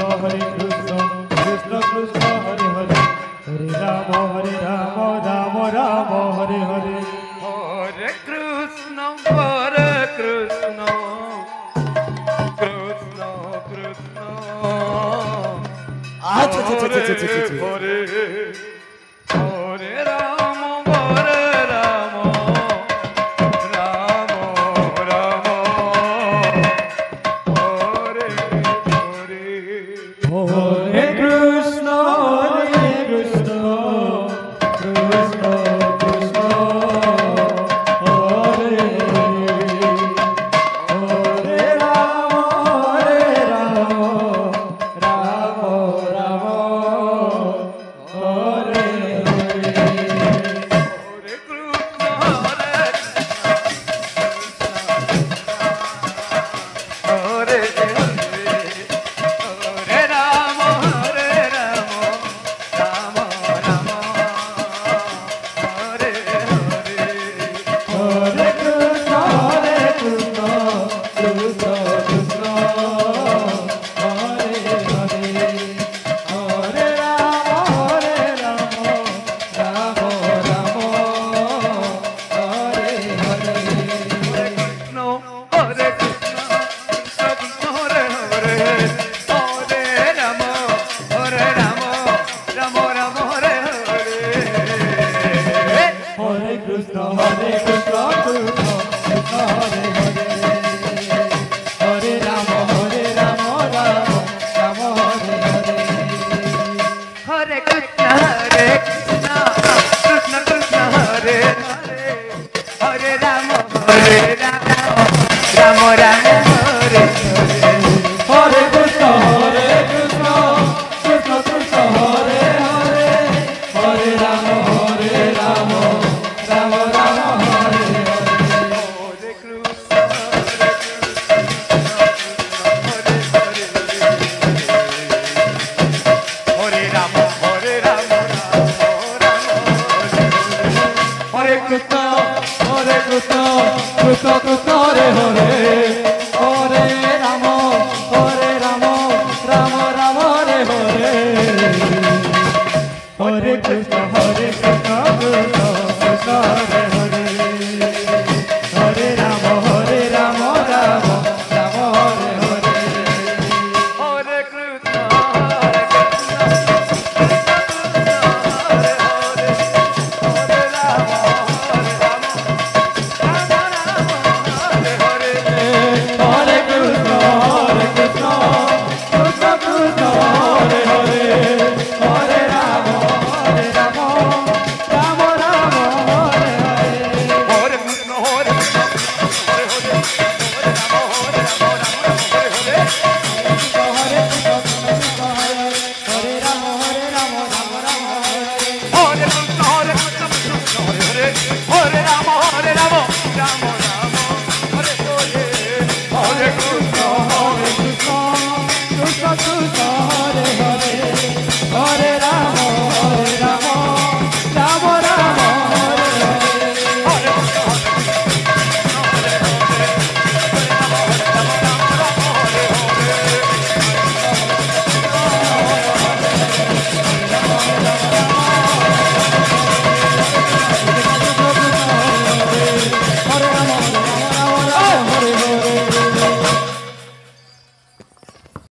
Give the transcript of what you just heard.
Hare Krishna, Krishna Krishna Hare Hare, Hare Rama Rama Rama Hare Hare. Hare Krishna, Hare Krishna, Krishna Krishna, আচ্ছা আচ্ছা আচ্ছা আচ্ছা আচ্ছা Hare Hare Rama, Hare Rama, Rama Rama, Hare Hare. Hare Krishna, Hare Krishna, Krishna Krishna, Hare Hare, Hare Rama, Rama Rama, Hare Krishna